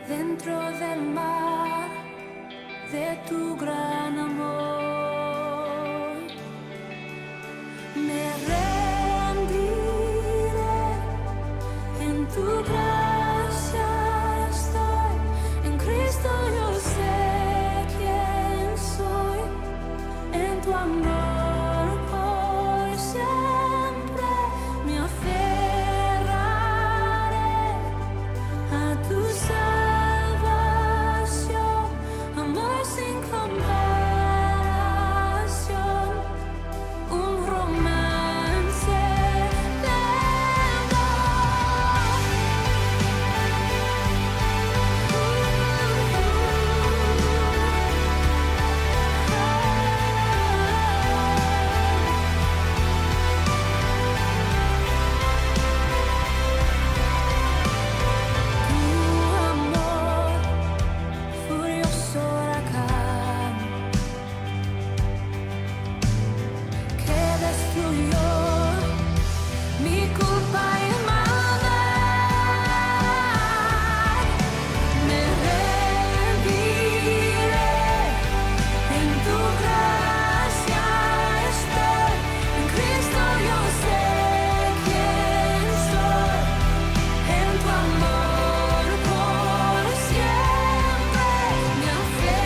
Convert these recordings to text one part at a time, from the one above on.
dentro del mar de tu gran amor. Me rendiré en tu gracia estoy, en Cristo yo sé quién soy, en tu amor por siempre me aferraré a tu salvación, amor sin comparación, un romance tu amor, furioso huracán que destruyó mi culpa y maldad. Me rendiré en tu gracia estoy, en Cristo yo sé quién soy, en tu amor por siempre me aferraré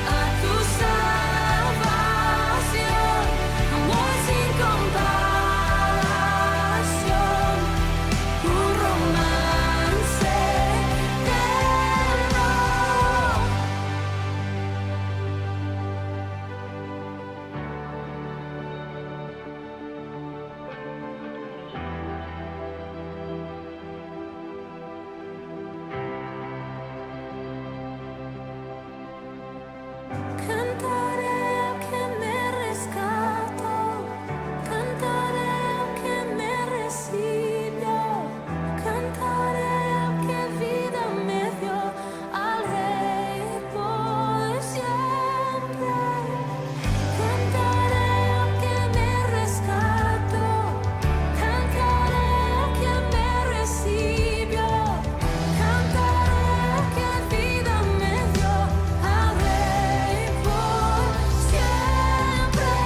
a tu salvación, amor sin comparación, un romance eterno. Cantaré al que me rescató, cantaré al que me recibió, cantaré al que vida me dio, al Rey por siempre. Cantaré al que me rescató, cantaré al que me recibió, cantaré al que vida me dio, al Rey por siempre.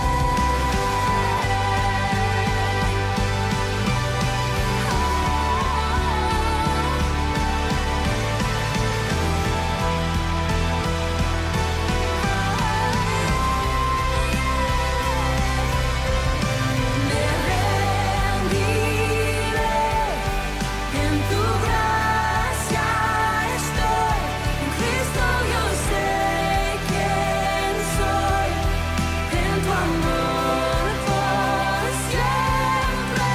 Me rendiré en tu gracia estoy, en Cristo yo sé quién soy, en tu amor por siempre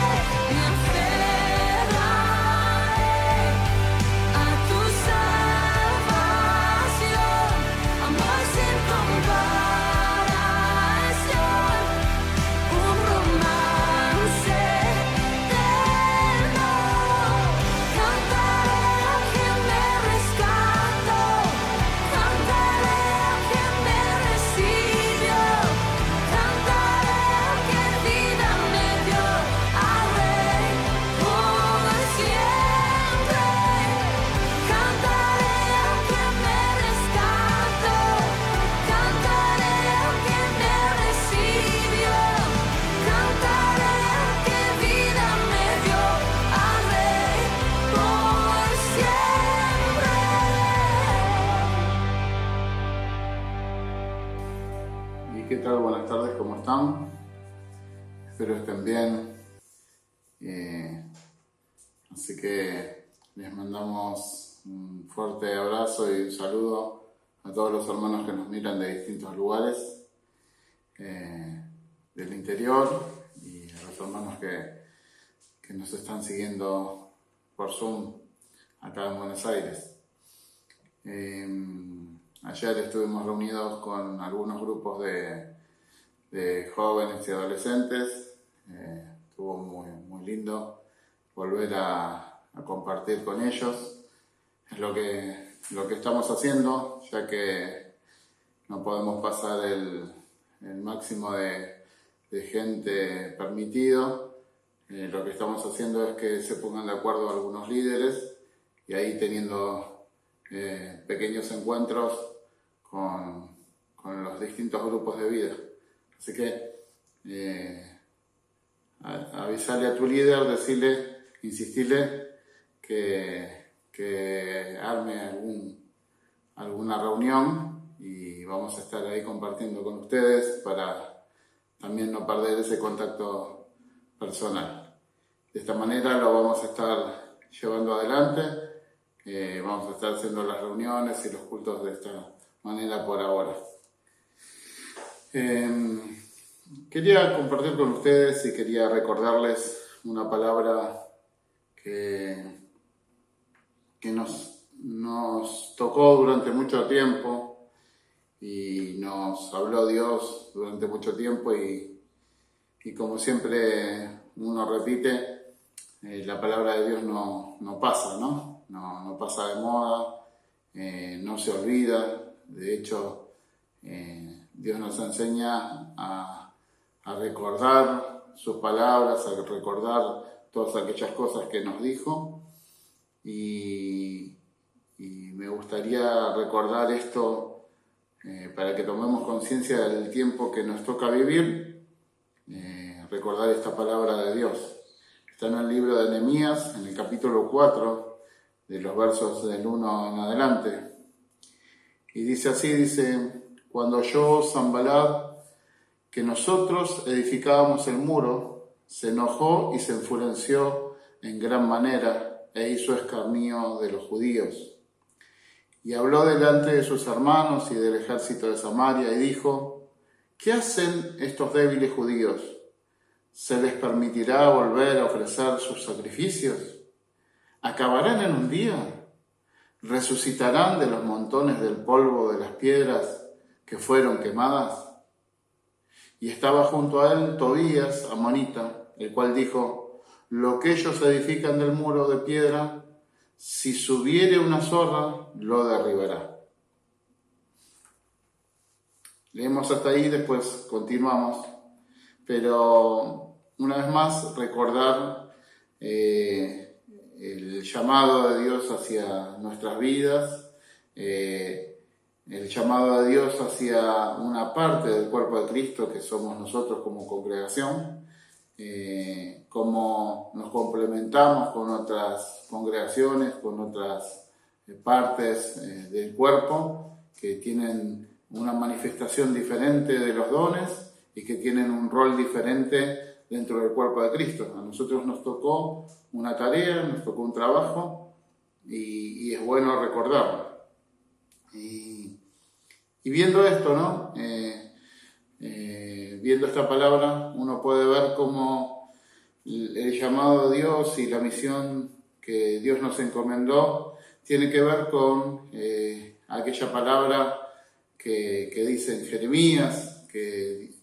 me aferraré a tu salvación, amor sin comparación, un romance eterno. Cantaré al que me rescató, cantaré al que me recibió, cantaré al que vida me dio, al Rey por siempre. Cantaré al que me rescató, cantaré al que me recibió, cantaré al que vida me dio, al Rey por siempre. ¿Y qué tal? Buenas tardes, ¿cómo están? Espero estén bien. Así que les mandamos un fuerte abrazo y un saludo a todos los hermanos que nos miran de distintos lugares del interior y a los hermanos que nos están siguiendo por Zoom acá en Buenos Aires. Ayer estuvimos reunidos con algunos grupos de jóvenes y adolescentes. Estuvo muy lindo volver a compartir con ellos. Es lo que estamos haciendo, ya que no podemos pasar el máximo de gente permitido. lo que estamos haciendo es que se pongan de acuerdo algunos líderes y ahí teniendo pequeños encuentros con los distintos grupos de vida. Así que avisarle a tu líder, decirle, insistirle que arme alguna reunión y vamos a estar ahí compartiendo con ustedes para también no perder ese contacto personal. De esta manera lo vamos a estar llevando adelante, vamos a estar haciendo las reuniones y los cultos de esta manera por ahora. Quería compartir con ustedes y quería recordarles una palabra que nos tocó durante mucho tiempo y nos habló Dios durante mucho tiempo y como siempre uno repite, la palabra de Dios no pasa, ¿no? No pasa de moda, no se olvida. De hecho, Dios nos enseña a recordar sus palabras, a recordar todas aquellas cosas que nos dijo y me gustaría recordar esto para que tomemos conciencia del tiempo que nos toca vivir, recordar esta palabra de Dios. Está en el libro de Nehemías, en el capítulo 4, de los versos del 1 en adelante. Y dice así, cuando oyó Sanballat que nosotros edificábamos el muro, se enojó y se enfureció en gran manera e hizo escarnio de los judíos. Y habló delante de sus hermanos y del ejército de Samaria y dijo, ¿qué hacen estos débiles judíos? ¿Se les permitirá volver a ofrecer sus sacrificios? ¿Acabarán en un día? ¿Resucitarán de los montones del polvo de las piedras que fueron quemadas? Y estaba junto a él Tobías, amonita, el cual dijo, lo que ellos edifican del muro de piedra, si subiere una zorra, lo derribará. Leemos hasta ahí, después continuamos, pero una vez más recordar el llamado de Dios hacia nuestras vidas, el llamado de Dios hacia una parte del cuerpo de Cristo que somos nosotros como congregación, cómo nos complementamos con otras congregaciones, con otras partes del cuerpo que tienen una manifestación diferente de los dones y que tienen un rol diferente dentro del cuerpo de Cristo. A nosotros nos tocó una tarea, nos tocó un trabajo y es bueno recordarlo. Y viendo esto, ¿no? Viendo esta palabra, uno puede ver cómo el llamado de Dios y la misión que Dios nos encomendó tiene que ver con aquella palabra que dice en Jeremías, que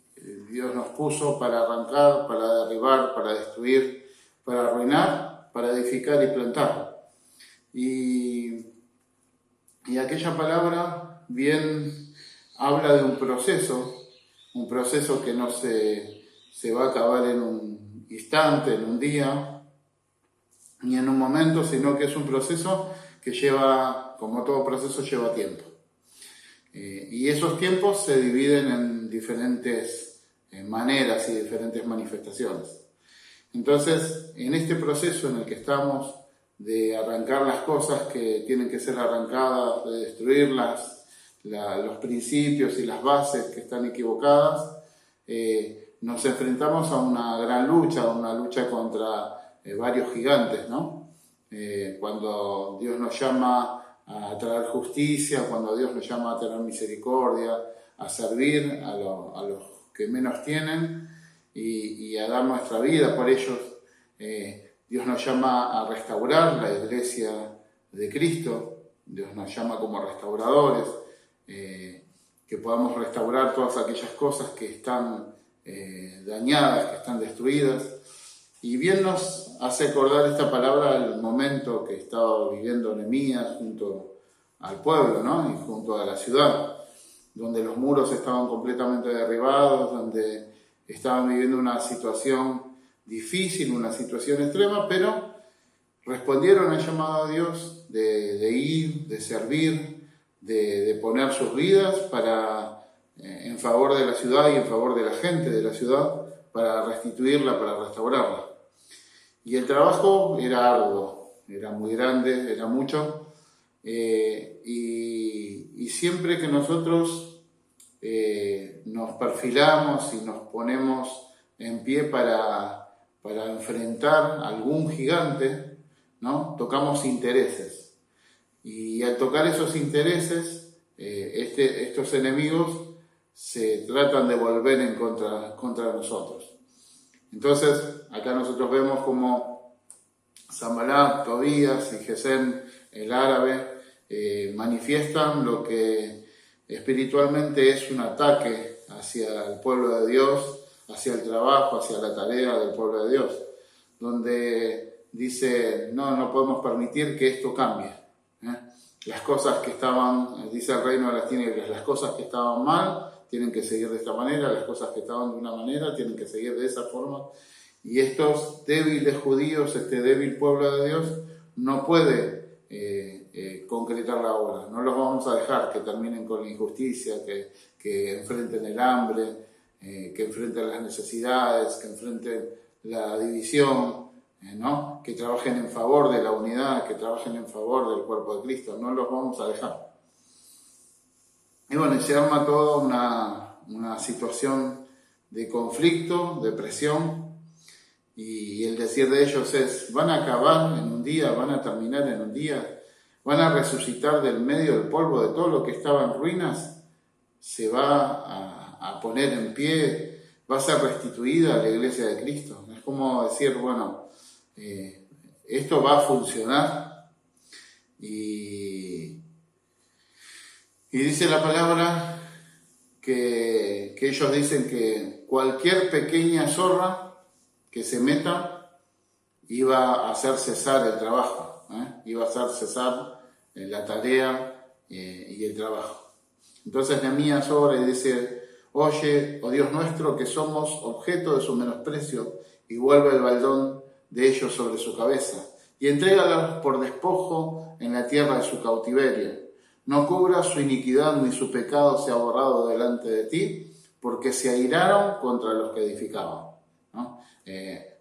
Dios nos puso para arrancar, para derribar, para destruir, para arruinar, para edificar y plantar. Y aquella palabra bien habla de un proceso que no se va a acabar en un instante, en un día, ni en un momento, sino que es un proceso que lleva, como todo proceso, lleva tiempo. Y esos tiempos se dividen en diferentes maneras y diferentes manifestaciones. Entonces, en este proceso en el que estamos de arrancar las cosas que tienen que ser arrancadas, de destruirlas, los principios y las bases que están equivocadas, nos enfrentamos a una gran lucha, contra varios gigantes, ¿no? Cuando Dios nos llama a traer justicia, cuando Dios nos llama a tener misericordia, a servir a los que menos tienen y a dar nuestra vida por ellos. Dios nos llama a restaurar la iglesia de Cristo, Dios nos llama como restauradores, que podamos restaurar todas aquellas cosas que están dañadas, que están destruidas. Y bien nos hace acordar esta palabra el momento que estaba viviendo Nehemías junto al pueblo, ¿no? Y junto a la ciudad, donde los muros estaban completamente derribados, donde estaban viviendo una situación difícil, una situación extrema, pero respondieron al llamado de Dios de ir, de servir, de poner sus vidas en favor de la ciudad y en favor de la gente de la ciudad, para restituirla, para restaurarla. Y el trabajo era arduo, era muy grande, era mucho, y siempre que nosotros nos perfilamos y nos ponemos en pie para enfrentar a algún gigante, ¿no? Tocamos intereses. Y al tocar esos intereses, estos enemigos se tratan de volver en contra de nosotros. Entonces, acá nosotros vemos como Sanbalat, Tobías y Gesem, el árabe, manifiestan lo que espiritualmente es un ataque hacia el pueblo de Dios, hacia el trabajo, hacia la tarea del pueblo de Dios, donde dice, no podemos permitir que esto cambie. Las cosas que estaban, dice el reino de las tinieblas, las cosas que estaban mal tienen que seguir de esta manera, las cosas que estaban de una manera tienen que seguir de esa forma, y estos débiles judíos, este débil pueblo de Dios, no puede concretar la obra. No los vamos a dejar que terminen con la injusticia, que enfrenten el hambre, que enfrenten las necesidades, que enfrenten la división, ¿no? Que trabajen en favor de la unidad, que trabajen en favor del cuerpo de Cristo. No los vamos a dejar. Y bueno, se arma toda una situación de conflicto, de presión, y el decir de ellos es, van a acabar en un día, van a terminar en un día, van a resucitar del medio del polvo, de todo lo que estaba en ruinas, se va a poner en pie, va a ser restituida la iglesia de Cristo. Es como decir, bueno, esto va a funcionar. Y dice la palabra que ellos dicen que cualquier pequeña zorra que se meta iba a hacer cesar el trabajo, iba a hacer cesar la tarea y el trabajo. Entonces Nehemías ora y dice, oye, oh Dios nuestro, que somos objeto de su menosprecio, y vuelve el baldón de ellos sobre su cabeza, y entrégalos por despojo en la tierra de su cautiverio. No cubra su iniquidad ni su pecado sea borrado delante de ti, porque se airaron contra los que edificaban, ¿no?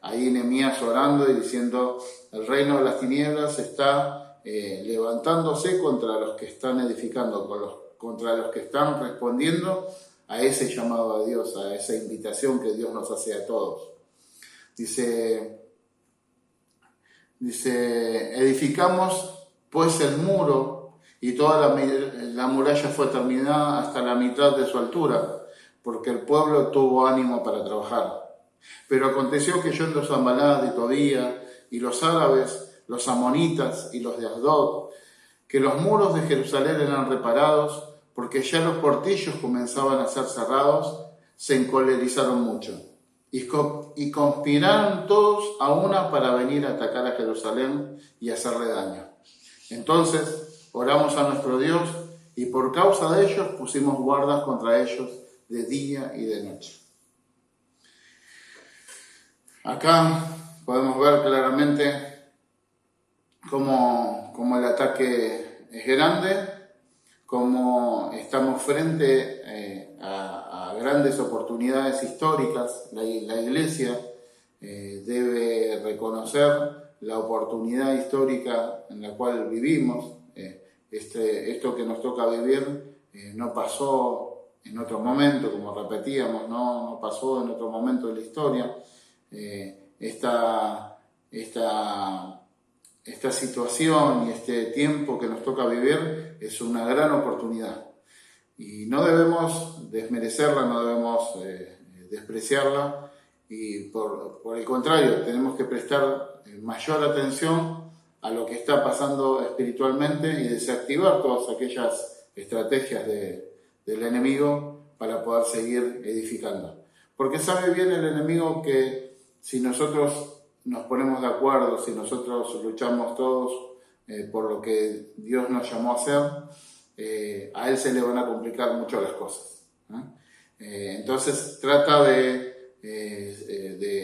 Ahí Nehemías orando y diciendo, el reino de las tinieblas está levantándose contra los que están edificando, contra los que están respondiendo a ese llamado de Dios, a esa invitación que Dios nos hace a todos. Dice, edificamos pues el muro, y toda la muralla fue terminada hasta la mitad de su altura, porque el pueblo tuvo ánimo para trabajar. Pero aconteció que yendo Sanbalat y Tobías y los árabes, los amonitas y los de Asdod, que los muros de Jerusalén eran reparados, porque ya los portillos comenzaban a ser cerrados, se encolerizaron mucho. Y conspiraron todos a una para venir a atacar a Jerusalén y hacerle daño. Entonces oramos a nuestro Dios, y por causa de ellos pusimos guardas contra ellos de día y de noche. Acá podemos ver claramente cómo el ataque es grande, cómo estamos frente a grandes oportunidades históricas. La Iglesia debe reconocer la oportunidad histórica en la cual vivimos. Esto que nos toca vivir no pasó en otro momento, como repetíamos, no pasó en otro momento de la historia. Esta situación y este tiempo que nos toca vivir es una gran oportunidad, y no debemos desmerecerla, no debemos despreciarla, y por el contrario tenemos que prestar mayor atención a lo que está pasando espiritualmente y desactivar todas aquellas estrategias del enemigo para poder seguir edificando, porque sabe bien el enemigo que si nosotros nos ponemos de acuerdo, si nosotros luchamos todos por lo que Dios nos llamó a hacer, a él se le van a complicar mucho las cosas, ¿no? Entonces trata de de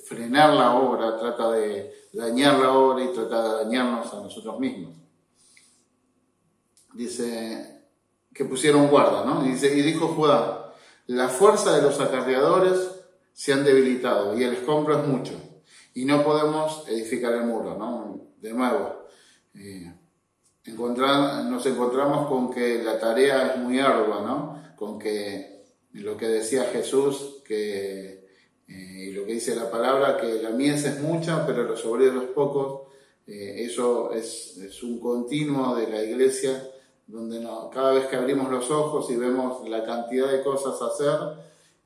frenar la obra, trata de dañar la obra y trata de dañarnos a nosotros mismos. Dice que pusieron guarda, ¿no? Dice, y dijo Judá, la fuerza de los acarreadores se han debilitado y el escombro es mucho y no podemos edificar el muro, ¿no? De nuevo, nos encontramos con que la tarea es muy ardua, ¿no? Con que lo que decía Jesús, y lo que dice la palabra, que la mies es mucha, pero los obreros pocos. Eso es un continuo de la iglesia, donde cada vez que abrimos los ojos y vemos la cantidad de cosas a hacer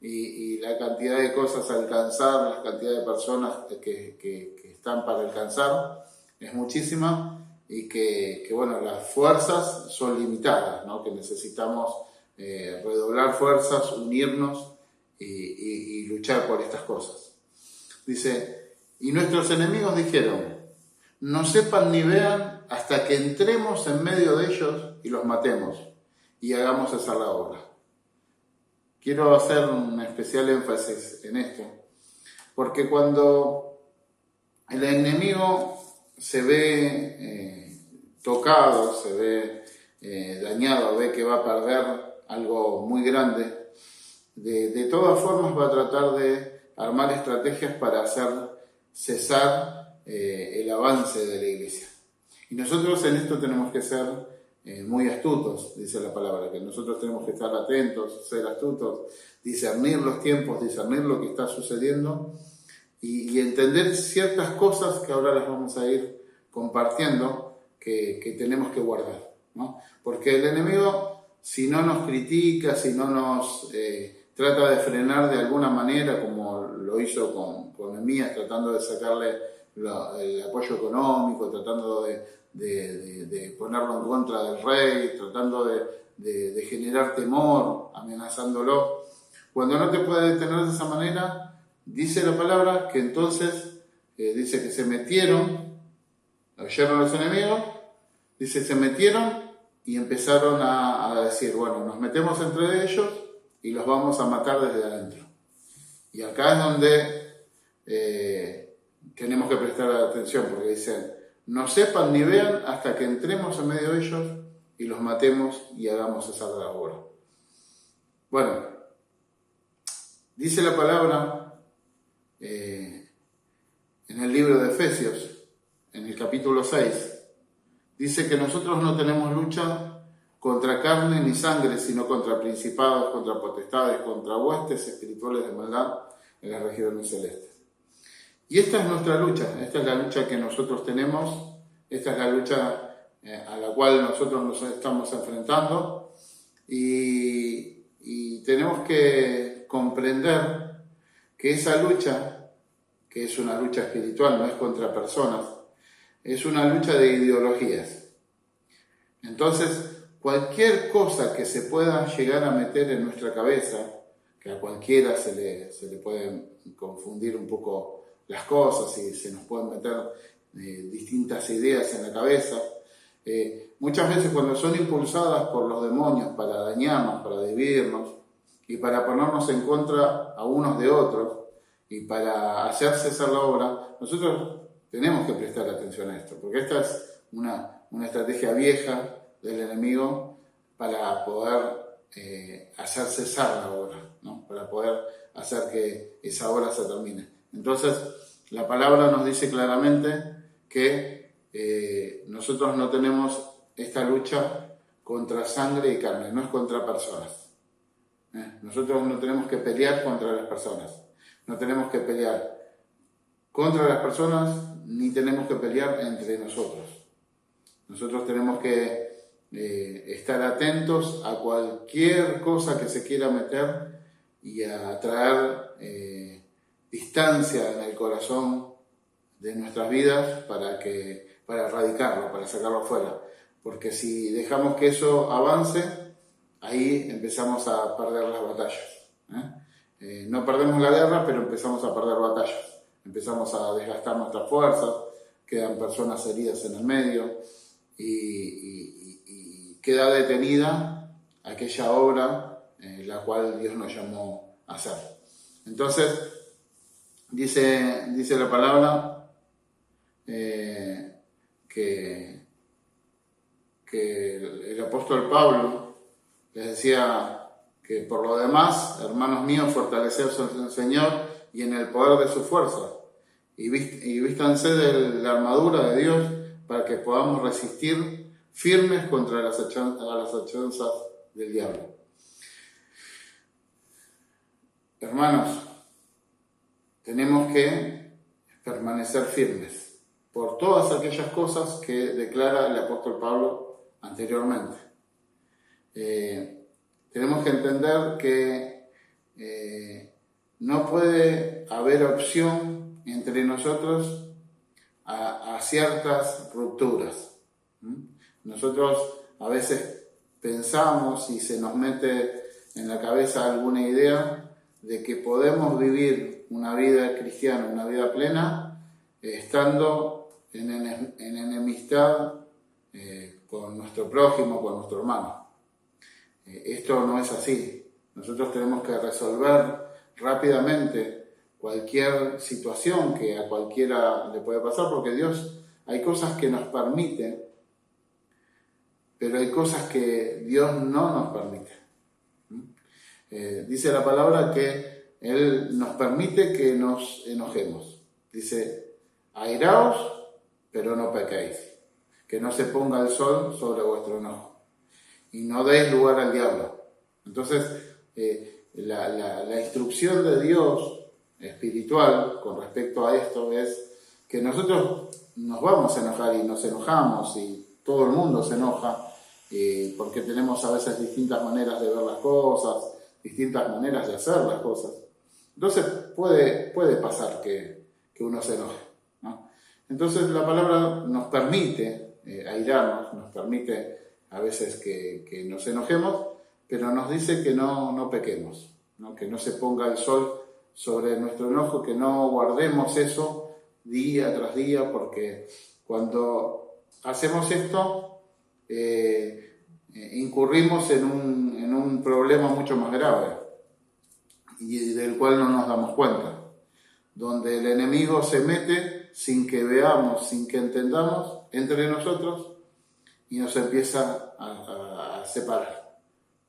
y la cantidad de cosas a alcanzar, la cantidad de personas que están para alcanzar, es muchísima, y que bueno, las fuerzas son limitadas, ¿no? Que necesitamos redoblar fuerzas, unirnos y luchar por estas cosas. Dice, y nuestros enemigos dijeron, no sepan ni vean hasta que entremos en medio de ellos y los matemos y hagamos cesar la obra. Quiero hacer un especial énfasis en esto, porque cuando el enemigo se ve tocado, se ve dañado, ve que va a perder algo muy grande, de todas formas va a tratar de armar estrategias para hacer cesar el avance de la iglesia. Y nosotros en esto tenemos que ser muy astutos, dice la palabra, que nosotros tenemos que estar atentos, ser astutos, discernir los tiempos, discernir lo que está sucediendo y entender ciertas cosas que ahora las vamos a ir compartiendo que tenemos que guardar, ¿no? Porque el enemigo, si no nos critica, si no nos trata de frenar de alguna manera, como lo hizo con Nehemías, tratando de sacarle el apoyo económico, tratando de ponerlo en contra del rey, tratando de generar temor, amenazándolo. Cuando no te puede detener de esa manera, dice la palabra que entonces, dice que se metieron, oyeron los enemigos, dice se metieron y empezaron a decir, bueno, nos metemos entre ellos y los vamos a matar desde adentro. Y acá es donde tenemos que prestar atención, porque dicen, no sepan ni vean hasta que entremos en medio de ellos y los matemos y hagamos cesar la obra. Bueno, dice la palabra en el libro de Efesios, en el capítulo 6, dice que nosotros no tenemos lucha contra carne ni sangre, sino contra principados, contra potestades, contra huestes espirituales de maldad en las regiones celestes. Y esta es nuestra lucha, esta es la lucha que nosotros tenemos, esta es la lucha a la cual nosotros nos estamos enfrentando y tenemos que comprender que esa lucha, que es una lucha espiritual, no es contra personas, es una lucha de ideologías. Entonces, cualquier cosa que se pueda llegar a meter en nuestra cabeza, que a cualquiera se le pueden confundir un poco las cosas y se nos pueden meter distintas ideas en la cabeza, muchas veces cuando son impulsadas por los demonios para dañarnos, para dividirnos y para ponernos en contra a unos de otros y para hacer cesar la obra, nosotros tenemos que prestar atención a esto, porque esta es una estrategia vieja del enemigo para poder hacer cesar la obra, ¿no? Para poder hacer que esa obra se termine. Entonces, la palabra nos dice claramente que nosotros no tenemos esta lucha contra sangre y carne, no es contra personas. Nosotros no tenemos que pelear contra las personas, no tenemos que pelear contra las personas, ni tenemos que pelear entre nosotros. Nosotros tenemos que estar atentos a cualquier cosa que se quiera meter y a traer distancia en el corazón de nuestras vidas para erradicarlo, para sacarlo afuera. Porque si dejamos que eso avance, ahí empezamos a perder las batallas. No perdemos la guerra, pero empezamos a perder batallas. Empezamos a desgastar nuestras fuerzas, quedan personas heridas en el medio y queda detenida aquella obra la cual Dios nos llamó hacer. Entonces, dice la palabra que el apóstol Pablo les decía que por lo demás, hermanos míos, fortaleceos en el Señor y en el poder de su fuerza, y vístanse de la armadura de Dios para que podamos resistir firmes contra las acechanzas del diablo. Hermanos, tenemos que permanecer firmes por todas aquellas cosas que declara el apóstol Pablo anteriormente. Tenemos que entender que no puede haber opción entre nosotros a ciertas rupturas. Nosotros a veces pensamos y se nos mete en la cabeza alguna idea de que podemos vivir una vida cristiana, una vida plena, estando en enemistad con nuestro prójimo, con nuestro hermano. Esto no es así. Nosotros tenemos que resolver rápidamente cualquier situación que a cualquiera le puede pasar, porque Dios, hay cosas que nos permite, pero hay cosas que Dios no nos permite. Dice la palabra que Él nos permite que nos enojemos. Dice, airaos, pero no pequéis. Que no se ponga el sol sobre vuestro enojo. Y no deis lugar al diablo. Entonces, la instrucción de Dios espiritual con respecto a esto es que nosotros nos vamos a enojar y nos enojamos y todo el mundo se enoja porque tenemos a veces distintas maneras de ver las cosas, distintas maneras de hacer las cosas. Entonces puede pasar que uno se enoje, ¿no? Entonces la palabra nos permite airarnos, nos permite a veces que nos enojemos, pero nos dice que no pequemos, ¿no? Que no se ponga el sol sobre nuestro enojo, que no guardemos eso día tras día, porque cuando hacemos esto incurrimos en un problema mucho más grave y del cual no nos damos cuenta, donde el enemigo se mete sin que veamos, sin que entendamos entre nosotros y nos empieza a separar,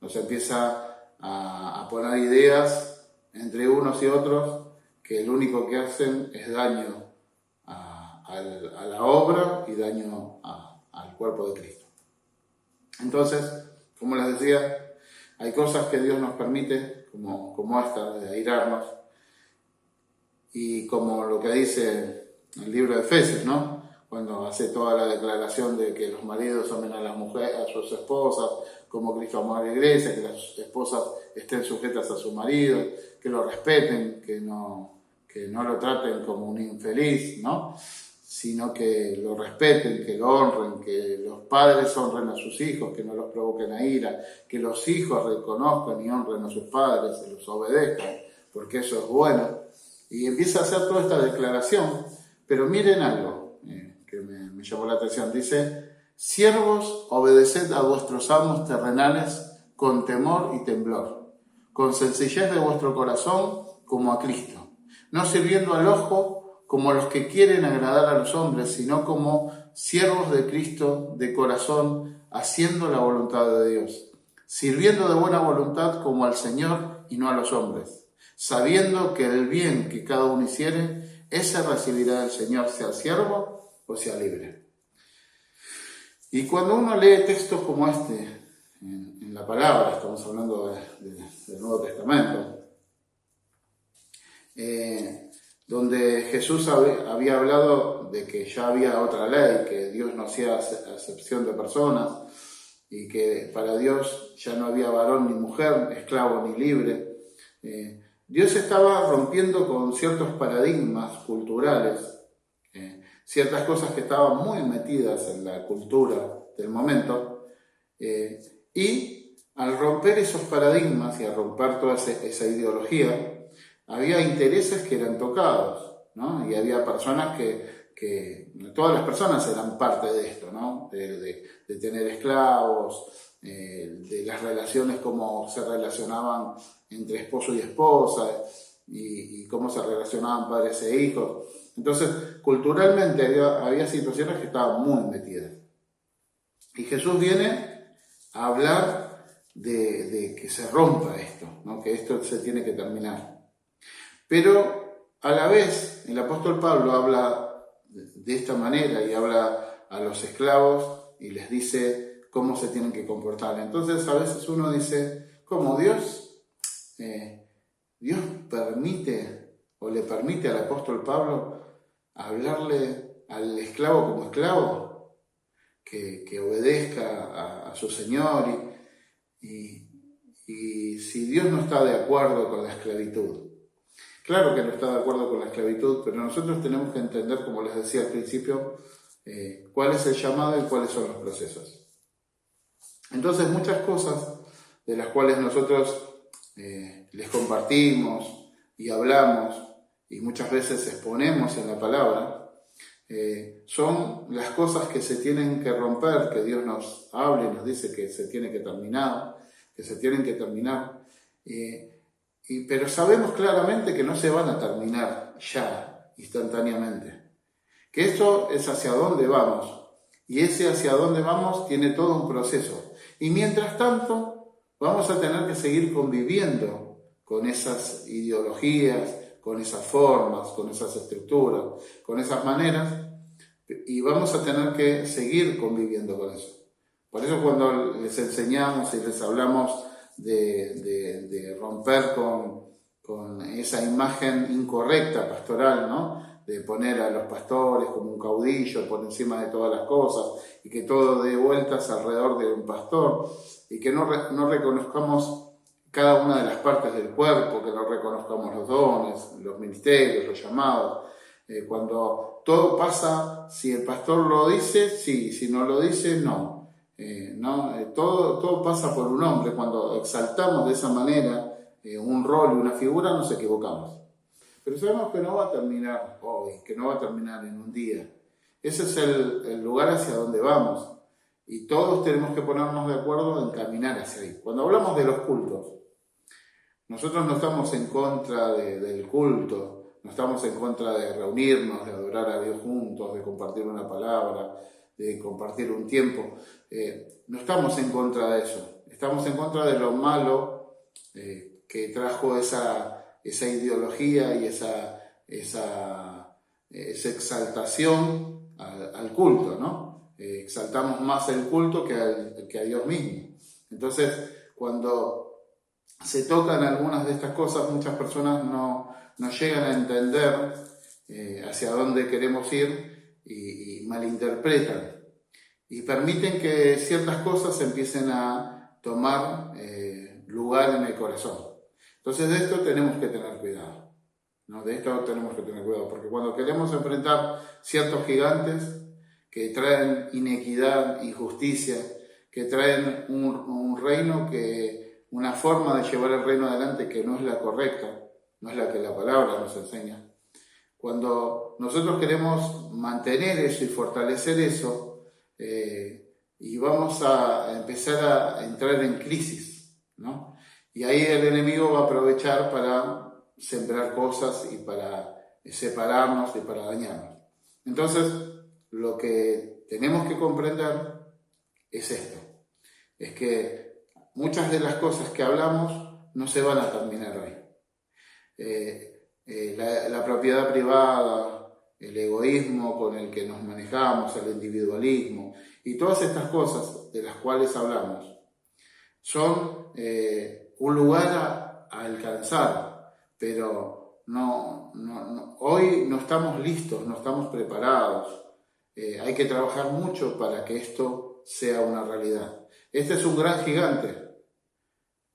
nos empieza a poner ideas entre unos y otros que lo único que hacen es daño a la obra y daño al cuerpo de Cristo. Entonces, como les decía, hay cosas que Dios nos permite, como esta, de airarnos, y como lo que dice el libro de Efesios, ¿no? Cuando hace toda la declaración de que los maridos amen a las mujeres, a sus esposas, como Cristo amó a la iglesia, que las esposas estén sujetas a su marido, que lo respeten, que no lo traten como un infeliz, ¿no? Sino que lo respeten, que lo honren, que los padres honren a sus hijos, que no los provoquen a ira, que los hijos reconozcan y honren a sus padres, y los obedezcan, porque eso es bueno. Y empieza a hacer toda esta declaración, pero miren algo que me llamó la atención. Dice, siervos, obedeced a vuestros amos terrenales con temor y temblor, con sencillez de vuestro corazón como a Cristo, no sirviendo al ojo como los que quieren agradar a los hombres, sino como siervos de Cristo de corazón, haciendo la voluntad de Dios, sirviendo de buena voluntad como al Señor y no a los hombres, sabiendo que el bien que cada uno hiciere, ese recibirá del Señor, sea siervo o sea libre. Y cuando uno lee textos como este en la palabra, estamos hablando del Nuevo Testamento, donde Jesús había hablado de que ya había otra ley, que Dios no hacía acepción de personas y que para Dios ya no había varón ni mujer, esclavo ni libre. Dios estaba rompiendo con ciertos paradigmas culturales, ciertas cosas que estaban muy metidas en la cultura del momento, y al romper esos paradigmas y al romper toda esa ideología, había intereses que eran tocados, ¿no? Y había personas que todas las personas eran parte de esto, ¿no? De tener esclavos, de las relaciones como se relacionaban entre esposo y esposa, y cómo se relacionaban padres e hijos. Entonces, culturalmente había situaciones que estaban muy metidas. Y Jesús viene a hablar de que se rompa esto, ¿no? Que esto se tiene que terminar. Pero a la vez, el apóstol Pablo habla de esta manera y habla a los esclavos y les dice cómo se tienen que comportar. Entonces, a veces uno dice, ¿cómo Dios permite o le permite al apóstol Pablo hablarle al esclavo como esclavo? Que obedezca a su Señor y si Dios no está de acuerdo con la esclavitud. Claro que no está de acuerdo con la esclavitud, pero nosotros tenemos que entender, como les decía al principio, cuál es el llamado y cuáles son los procesos. Entonces, muchas cosas de las cuales nosotros les compartimos y hablamos y muchas veces exponemos en la palabra, son las cosas que se tienen que romper, que Dios nos habla y nos dice que se tiene que terminar, pero sabemos claramente que no se van a terminar ya, instantáneamente, que esto es hacia dónde vamos, y ese hacia dónde vamos tiene todo un proceso, y mientras tanto vamos a tener que seguir conviviendo con esas ideologías, con esas formas, con esas estructuras, con esas maneras, y vamos a tener que seguir conviviendo con eso. Por eso cuando les enseñamos y les hablamos de romper con esa imagen incorrecta pastoral, ¿no? De poner a los pastores como un caudillo por encima de todas las cosas y que todo dé vueltas alrededor de un pastor y que no reconozcamos cada una de las partes del cuerpo, que no reconozcamos los dones, los ministerios, los llamados. Cuando todo pasa, si el pastor lo dice, sí, si no lo dice, no. Todo pasa por un hombre. Cuando exaltamos de esa manera un rol y una figura, nos equivocamos. Pero sabemos que no va a terminar hoy, que no va a terminar en un día. Ese es el lugar hacia donde vamos. Y todos tenemos que ponernos de acuerdo en caminar hacia ahí. Cuando hablamos de los cultos, nosotros no estamos en contra del culto, no estamos en contra de reunirnos, de adorar a Dios juntos, de compartir una palabra, de compartir un tiempo. No estamos en contra de eso. Estamos en contra de lo malo que trajo esa ideología y esa exaltación al culto, ¿no? Exaltamos más el culto que a Dios mismo. Entonces, cuando se tocan algunas de estas cosas, muchas personas no llegan a entender hacia dónde queremos ir y malinterpretan y permiten que ciertas cosas empiecen a tomar lugar en el corazón. Entonces de esto tenemos que tener cuidado, ¿no? De esto tenemos que tener cuidado, porque cuando queremos enfrentar ciertos gigantes que traen inequidad, injusticia, que traen un reino una forma de llevar el reino adelante que no es la correcta, no es la que la palabra nos enseña. Cuando nosotros queremos mantener eso y fortalecer eso, y vamos a empezar a entrar en crisis, ¿no? Y ahí el enemigo va a aprovechar para sembrar cosas y para separarnos y para dañarnos. Entonces, lo que tenemos que comprender es esto, es que muchas de las cosas que hablamos no se van a terminar hoy. La propiedad privada, el egoísmo con el que nos manejamos, el individualismo y todas estas cosas de las cuales hablamos son un lugar a alcanzar, pero hoy no estamos listos, no estamos preparados. Hay que trabajar mucho para que esto sea una realidad. Este es un gran gigante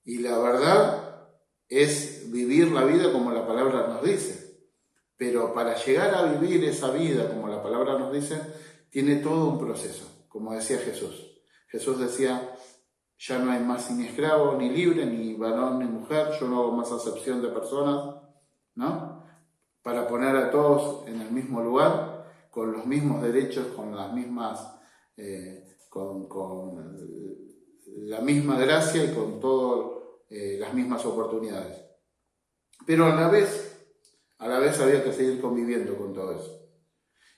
y la verdad es vivir la vida como la palabra nos dice. Pero para llegar a vivir esa vida como la palabra nos dice, tiene todo un proceso, como decía Jesús. Jesús decía, ya no hay más ni esclavo, ni libre, ni varón, ni mujer, yo no hago más acepción de personas, ¿no? Para poner a todos en el mismo lugar, con los mismos derechos, con las mismas, con la misma gracia y con todo las mismas oportunidades. Pero a la vez había que seguir conviviendo con todo eso.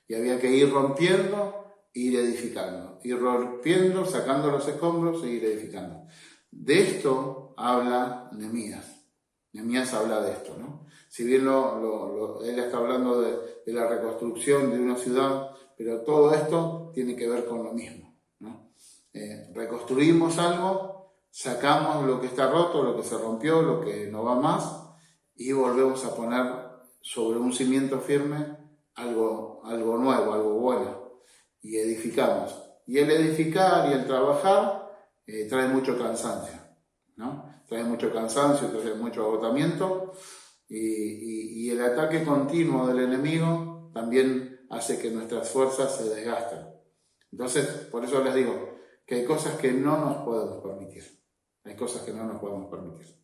Y había que ir rompiendo e ir edificando. Ir rompiendo, sacando los escombros e ir edificando. De esto habla Nehemías. Nehemías habla de esto, ¿no? Si bien él está hablando de la reconstrucción de una ciudad, pero todo esto tiene que ver con lo mismo, ¿no? Reconstruimos algo, sacamos lo que está roto, lo que se rompió, lo que no va más, y volvemos a poner sobre un cimiento firme algo nuevo, algo bueno, y edificamos. Y el edificar y el trabajar trae mucho cansancio, ¿no? Trae mucho cansancio, trae mucho agotamiento, y el ataque continuo del enemigo también hace que nuestras fuerzas se desgasten. Entonces, por eso les digo que hay cosas que no nos podemos permitir. Hay cosas que no nos podemos permitir.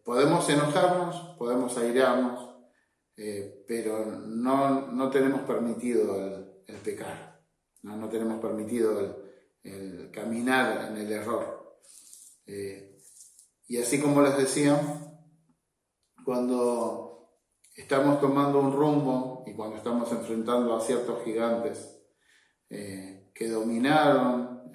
Podemos enojarnos, podemos airarnos, pero no tenemos permitido el pecar. No tenemos permitido el caminar en el error. Y así como les decía, cuando estamos tomando un rumbo y cuando estamos enfrentando a ciertos gigantes que dominaron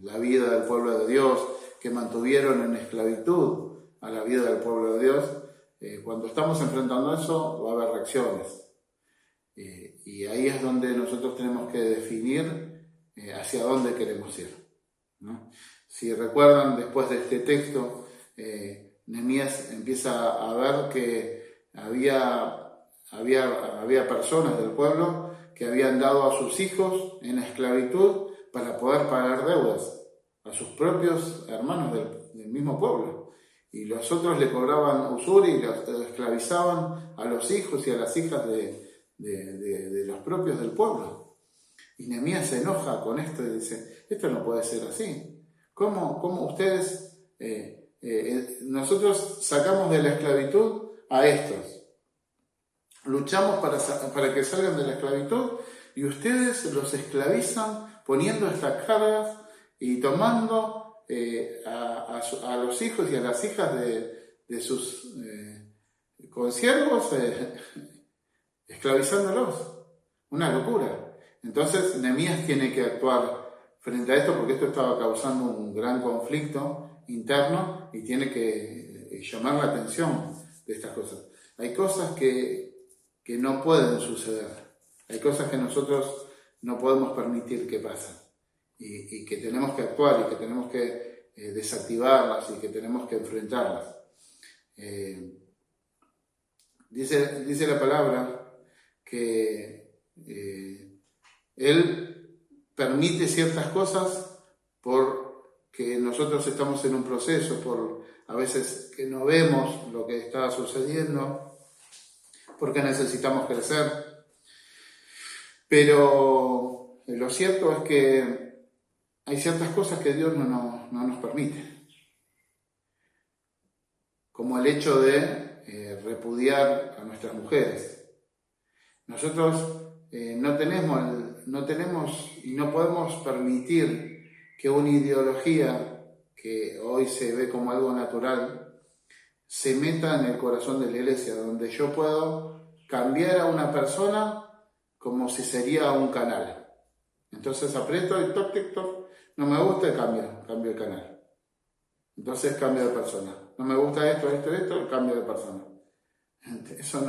la vida del pueblo de Dios, que mantuvieron en esclavitud a la vida del pueblo de Dios, cuando estamos enfrentando eso va a haber reacciones. Y ahí es donde nosotros tenemos que definir hacia dónde queremos ir, ¿no? Si recuerdan, después de este texto, Nehemías empieza a ver que había personas del pueblo que habían dado a sus hijos en esclavitud para poder pagar deudas a sus propios hermanos del mismo pueblo. Y los otros le cobraban usuria y los esclavizaban a los hijos y a las hijas de los propios del pueblo. Y Nehemías se enoja con esto y dice, esto no puede ser así. ¿Cómo ustedes, nosotros sacamos de la esclavitud a estos? Luchamos para que salgan de la esclavitud y ustedes los esclavizan poniendo estas cargas y tomando a los hijos y a las hijas de sus consiervos, esclavizándolos. Una locura. Entonces Nehemías tiene que actuar frente a esto porque esto estaba causando un gran conflicto interno y tiene que llamar la atención de estas cosas. Hay cosas que no pueden suceder. Hay cosas que nosotros no podemos permitir que pasen. Y que tenemos que actuar y que tenemos que desactivarlas y que tenemos que enfrentarlas. Dice la palabra que Él permite ciertas cosas porque nosotros estamos en un proceso, por a veces que no vemos lo que está sucediendo, porque necesitamos crecer. Pero lo cierto es que hay ciertas cosas que Dios no nos permite, como el hecho de repudiar a nuestras mujeres. Nosotros no tenemos y no podemos permitir que una ideología que hoy se ve como algo natural se meta en el corazón de la iglesia, donde yo puedo cambiar a una persona como si sería un canal. Entonces aprieto el toc, no me gusta el cambio el canal. Entonces cambio de persona. No me gusta esto, cambio de persona. Eso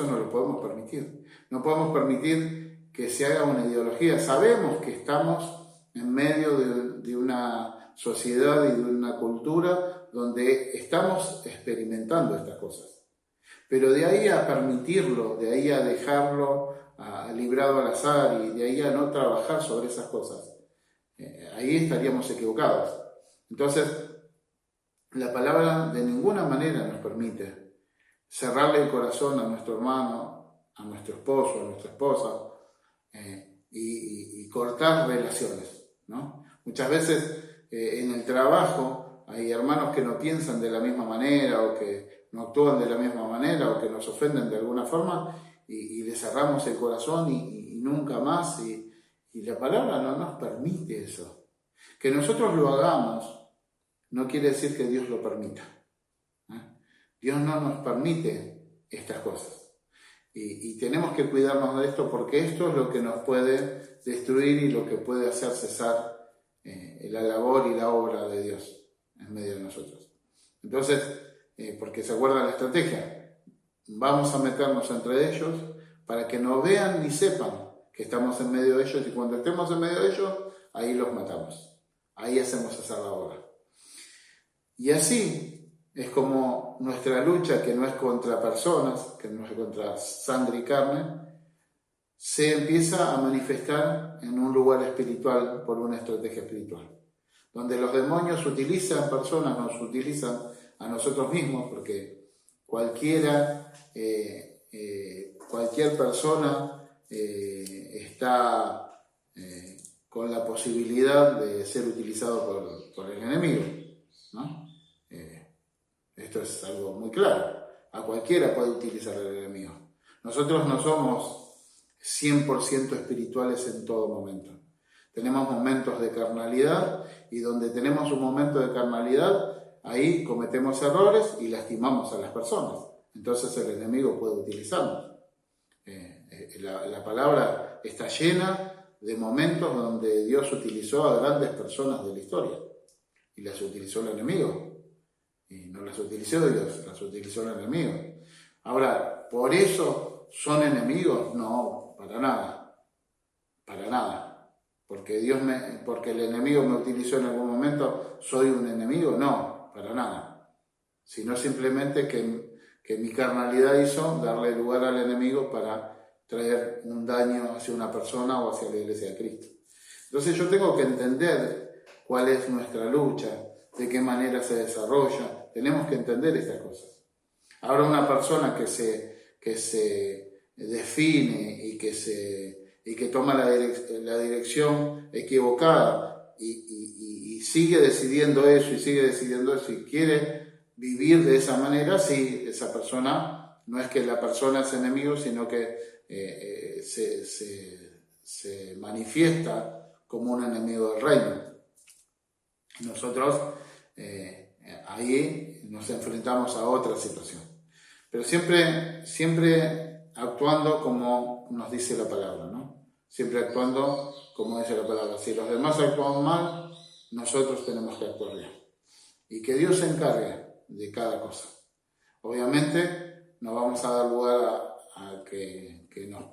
no lo podemos permitir. No podemos permitir que se haga una ideología. Sabemos que estamos en medio de una sociedad y de una cultura donde estamos experimentando estas cosas. Pero de ahí a permitirlo, de ahí a dejarlo librado al azar y de ahí a no trabajar sobre esas cosas, ahí estaríamos equivocados. Entonces, la palabra de ninguna manera nos permite cerrarle el corazón a nuestro hermano, a nuestro esposo, a nuestra esposa, y cortar relaciones, ¿no? Muchas veces en el trabajo hay hermanos que no piensan de la misma manera o que no actúan de la misma manera o que nos ofenden de alguna forma y le cerramos el corazón y nunca más, y la palabra no nos permite eso. Que nosotros lo hagamos no quiere decir que Dios lo permita. Dios no nos permite estas cosas. Y tenemos que cuidarnos de esto porque esto es lo que nos puede destruir y lo que puede hacer cesar la labor y la obra de Dios en medio de nosotros. Entonces, porque se acuerda la estrategia, vamos a meternos entre ellos para que no vean ni sepan que estamos en medio de ellos, y cuando estemos en medio de ellos, ahí los matamos. Ahí hacemos esa obra. Y así es como nuestra lucha, que no es contra personas, que no es contra sangre y carne, se empieza a manifestar en un lugar espiritual por una estrategia espiritual, donde los demonios utilizan personas, nos utilizan a nosotros mismos, porque cualquier persona está con la posibilidad de ser utilizado por el enemigo, ¿no? Esto es algo muy claro. A cualquiera puede utilizar el enemigo. Nosotros no somos 100% espirituales en todo momento. Tenemos momentos de carnalidad, y donde tenemos un momento de carnalidad, ahí cometemos errores y lastimamos a las personas. Entonces el enemigo puede utilizarnos. La palabra está llena de momentos donde Dios utilizó a grandes personas de la historia y las utilizó el enemigo. Y no las utilizó Dios, las utilizó el enemigo. Ahora, ¿por eso son enemigos? No, para nada. Para nada. Porque el enemigo me utilizó en algún momento, ¿soy un enemigo? No, para nada. Sino simplemente que mi carnalidad hizo darle lugar al enemigo para traer un daño hacia una persona o hacia la iglesia de Cristo. Entonces yo tengo que entender cuál es nuestra lucha, de qué manera se desarrolla. Tenemos que entender estas cosas. Ahora, una persona que se define y que toma la dirección equivocada y sigue decidiendo eso y quiere vivir de esa manera, sí, esa persona no es que la persona es enemigo, sino que se manifiesta como un enemigo del reino. Nosotros ahí nos enfrentamos a otra situación, pero siempre actuando como nos dice la palabra, ¿no? Siempre actuando como dice la palabra. Si los demás actúan mal, nosotros tenemos que actuar bien, y que Dios se encargue de cada cosa. Obviamente no vamos a dar lugar a que nos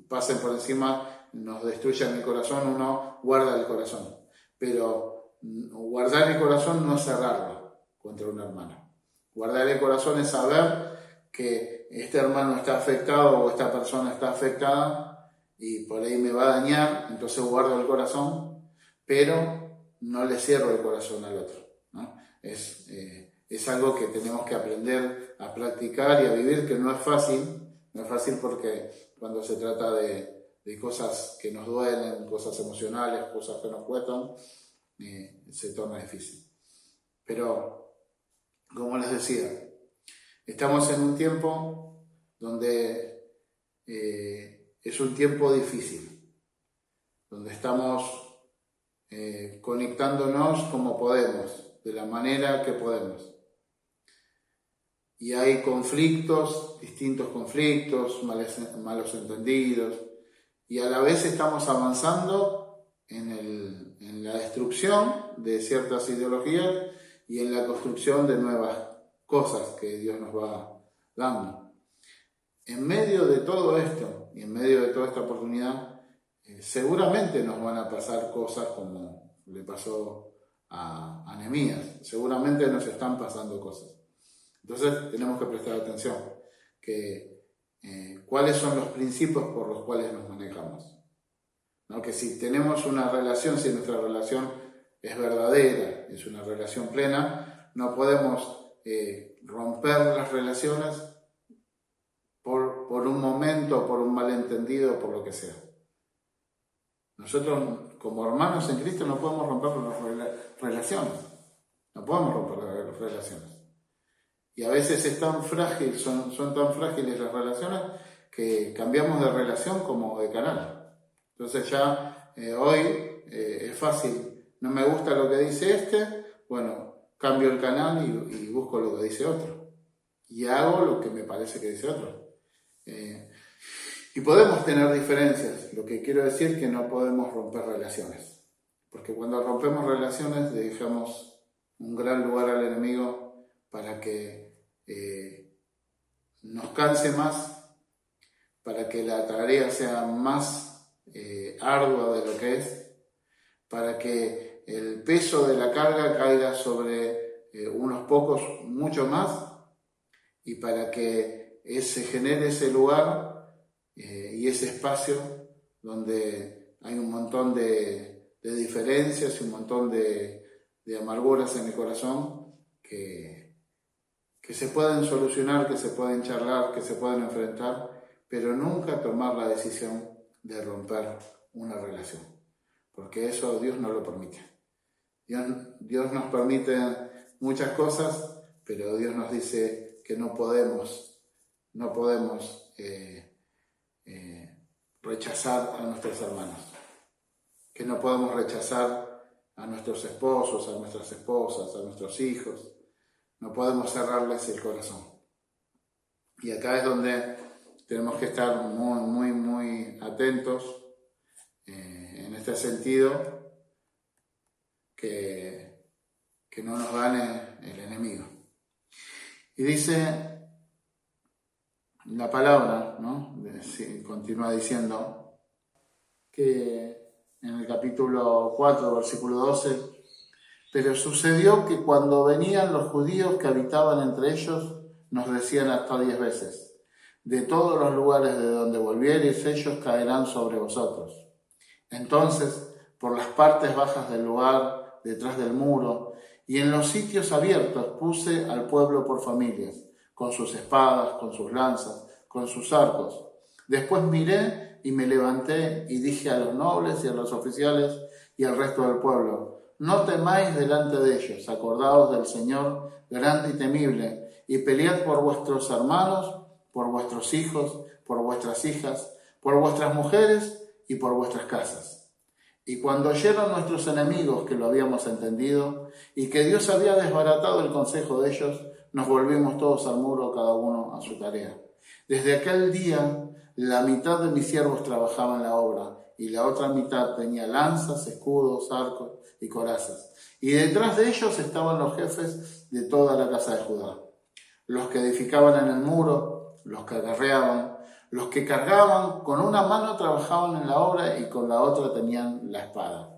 pasen por encima, nos destruyan el corazón. Uno guarda el corazón, pero guardar el corazón no es cerrarlo contra un hermano. Guardar el corazón es saber que este hermano está afectado o esta persona está afectada y por ahí me va a dañar, entonces guardo el corazón, pero no le cierro el corazón al otro, ¿no? Es algo que tenemos que aprender a practicar y a vivir, que no es fácil porque cuando se trata de cosas que nos duelen, cosas emocionales, cosas que nos cuestan, se torna difícil. Pero, como les decía, estamos en un tiempo donde es un tiempo difícil, donde estamos conectándonos como podemos, de la manera que podemos. Y hay conflictos, distintos conflictos, malos entendidos, y a la vez estamos avanzando en la destrucción de ciertas ideologías y en la construcción de nuevas cosas que Dios nos va dando. En medio de todo esto y en medio de toda esta oportunidad, seguramente nos van a pasar cosas como le pasó a Nehemías. Seguramente nos están pasando cosas. Entonces tenemos que prestar atención, cuáles son los principios por los cuales nos manejamos, ¿no? Que si tenemos una relación, si nuestra relación es verdadera, es una relación plena, no podemos romper las relaciones por un momento, por un malentendido, por lo que sea. Nosotros como hermanos en Cristo no podemos romper las relaciones, no podemos romper las relaciones. Y a veces es tan frágil, son tan frágiles las relaciones que cambiamos de relación como de canal. Entonces ya hoy es fácil, no me gusta lo que dice bueno, cambio el canal y busco lo que dice otro. Y hago lo que me parece que dice otro. Y podemos tener diferencias. Lo que quiero decir es que no podemos romper relaciones. Porque cuando rompemos relaciones le dejamos un gran lugar al enemigo para que nos canse más, para que la tarea sea más ardua de lo que es, para que el peso de la carga caiga sobre unos pocos mucho más, y para que se genere ese lugar y ese espacio donde hay un montón de diferencias y un montón de amarguras en el corazón que se pueden solucionar, que se pueden charlar, que se pueden enfrentar, pero nunca tomar la decisión de romper una relación, porque eso Dios no lo permite. Dios nos permite muchas cosas, pero Dios nos dice que no podemos rechazar a nuestros hermanos, que no podemos rechazar a nuestros esposos, a nuestras esposas, a nuestros hijos. No podemos cerrarles el corazón. Y acá es donde tenemos que estar muy, muy, muy atentos en este sentido, que no nos gane el enemigo. Y dice la palabra, ¿no? Continúa diciendo que en el capítulo 4, versículo 12, pero sucedió que cuando venían los judíos que habitaban entre ellos, nos decían hasta 10 veces, de todos los lugares de donde volviereis, ellos caerán sobre vosotros. Entonces, por las partes bajas del lugar, detrás del muro, y en los sitios abiertos puse al pueblo por familias, con sus espadas, con sus lanzas, con sus arcos. Después miré y me levanté y dije a los nobles y a los oficiales y al resto del pueblo, no temáis delante de ellos, acordaos del Señor grande y temible, y pelead por vuestros hermanos, por vuestros hijos, por vuestras hijas, por vuestras mujeres y por vuestras casas. Y cuando oyeron nuestros enemigos que lo habíamos entendido y que Dios había desbaratado el consejo de ellos, nos volvimos todos al muro, cada uno a su tarea. Desde aquel día, la mitad de mis siervos trabajaba en la obra y la otra mitad tenía lanzas, escudos, arcos y corazas. Y detrás de ellos estaban los jefes de toda la casa de Judá, los que edificaban en el muro, los que acarreaban, los que cargaban, con una mano trabajaban en la obra y con la otra tenían la espada.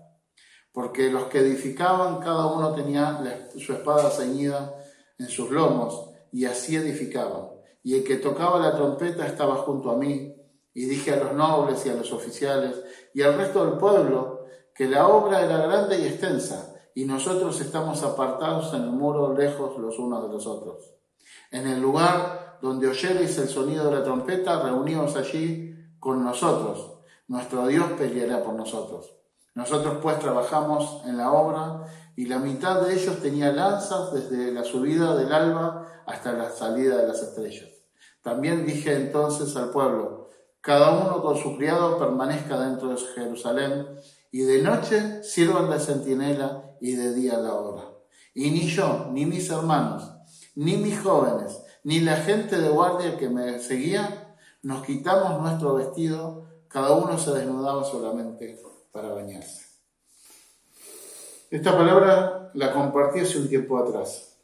Porque los que edificaban, cada uno tenía su espada ceñida en sus lomos, y así edificaban. Y el que tocaba la trompeta estaba junto a mí, y dije a los nobles y a los oficiales y al resto del pueblo que la obra era grande y extensa, y nosotros estamos apartados en el muro, lejos los unos de los otros. En el lugar donde oyereis el sonido de la trompeta, reuníos allí con nosotros. Nuestro Dios peleará por nosotros. Nosotros pues trabajamos en la obra, y la mitad de ellos tenía lanzas desde la subida del alba hasta la salida de las estrellas. También dije entonces al pueblo, cada uno con su criado permanezca dentro de Jerusalén, y de noche sirvan de centinela y de día la obra. Y ni yo, ni mis hermanos, ni mis jóvenes, ni la gente de guardia que me seguía, nos quitamos nuestro vestido, cada uno se desnudaba solamente para bañarse. Esta palabra la compartí hace un tiempo atrás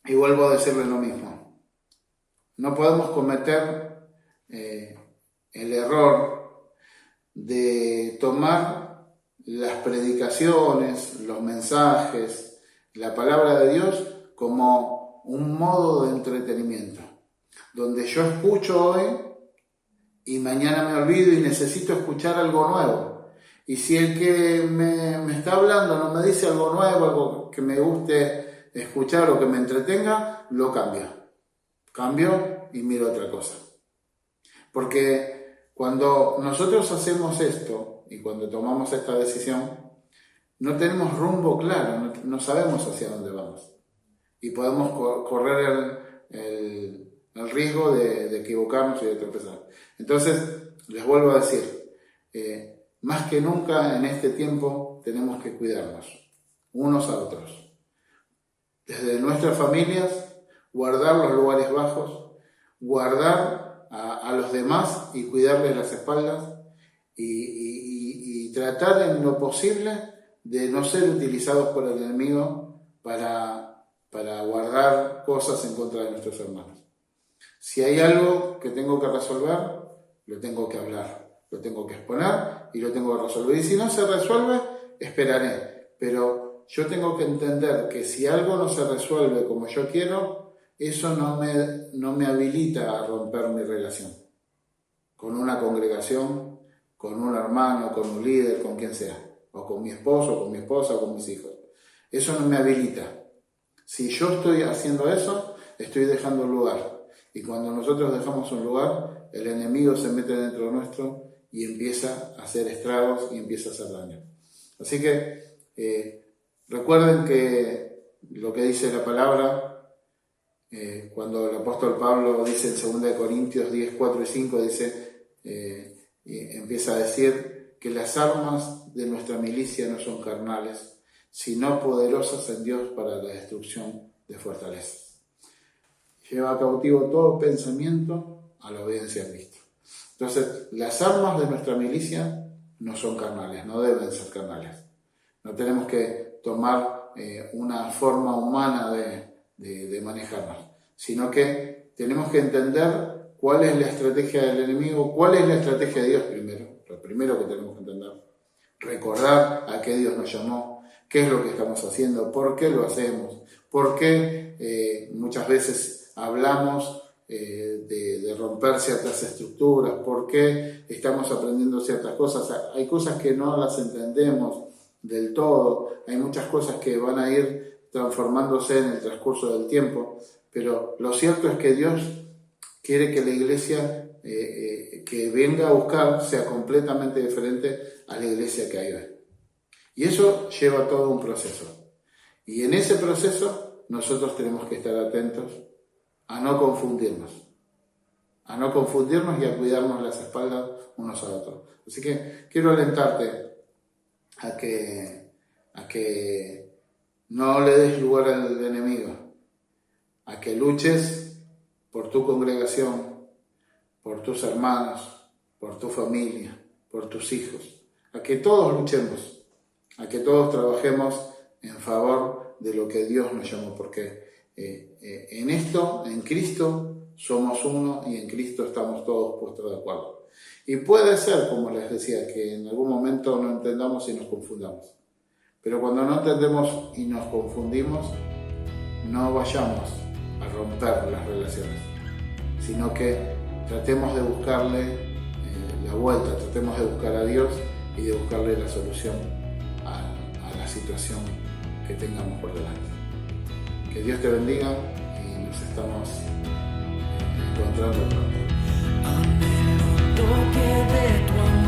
y vuelvo a decirle lo mismo. No podemos cometer el error de tomar las predicaciones, los mensajes, la palabra de Dios como un modo de entretenimiento, donde yo escucho hoy y mañana me olvido y necesito escuchar algo nuevo. Y si el que me está hablando no me dice algo nuevo, algo que me guste escuchar o que me entretenga, lo cambio y miro otra cosa. Porque cuando nosotros hacemos esto y cuando tomamos esta decisión, no tenemos rumbo claro, no sabemos hacia dónde vamos. Y podemos correr el riesgo de equivocarnos y de tropezar. Entonces, les vuelvo a decir, más que nunca en este tiempo tenemos que cuidarnos unos a otros. desde nuestras familias, guardar los lugares bajos, guardar a los demás y cuidarles las espaldas y tratar en lo posible de no ser utilizados por el enemigo para guardar cosas en contra de nuestros hermanos. Si hay algo que tengo que resolver, lo tengo que hablar, lo tengo que exponer y lo tengo que resolver. Y si no se resuelve, esperaré. Pero yo tengo que entender que si algo no se resuelve como yo quiero, eso no me habilita a romper mi relación con una congregación, con un hermano, con un líder, con quien sea, o con mi esposo, con mi esposa, o con mis hijos. Eso no me habilita. Si yo estoy haciendo eso, estoy dejando un lugar. Y cuando nosotros dejamos un lugar, el enemigo se mete dentro nuestro y empieza a hacer estragos y empieza a hacer daño. Así que recuerden que lo que dice la palabra, cuando el apóstol Pablo dice en 2 Corintios 10, 4 y 5, dice, y empieza a decir que las armas de nuestra milicia no son carnales, sino poderosas en Dios para la destrucción de fortalezas. Lleva cautivo todo pensamiento a la obediencia a Cristo. Entonces, las armas de nuestra milicia no son carnales, no deben ser carnales. No tenemos que tomar una forma humana de manejarnos, sino que tenemos que entender cuál es la estrategia del enemigo, cuál es la estrategia de Dios primero. Lo primero que tenemos que entender. Recordar a qué Dios nos llamó, qué es lo que estamos haciendo, por qué lo hacemos, por qué muchas veces hablamos de romper ciertas estructuras, por qué estamos aprendiendo ciertas cosas. Hay cosas que no las entendemos del todo, hay muchas cosas que van a ir transformándose en el transcurso del tiempo, pero lo cierto es que Dios quiere que la iglesia que venga a buscar sea completamente diferente a la iglesia que hay hoy. Y eso lleva todo un proceso. Y en ese proceso nosotros tenemos que estar atentos a no confundirnos y a cuidarnos las espaldas unos a otros. Así que quiero alentarte a que no le des lugar al enemigo, a que luches por tu congregación, por tus hermanos, por tu familia, por tus hijos, a que todos luchemos, a que todos trabajemos en favor de lo que Dios nos llamó, porque en esto, en Cristo, somos uno y en Cristo estamos todos puestos de acuerdo. Y puede ser, como les decía, que en algún momento no entendamos y nos confundamos. Pero cuando no entendemos y nos confundimos, no vayamos a romper las relaciones, sino que tratemos de buscarle la vuelta, tratemos de buscar a Dios y de buscarle la solución a la situación que tengamos por delante. Que Dios te bendiga y nos estamos encontrando pronto. Anhelo toque de tu amor.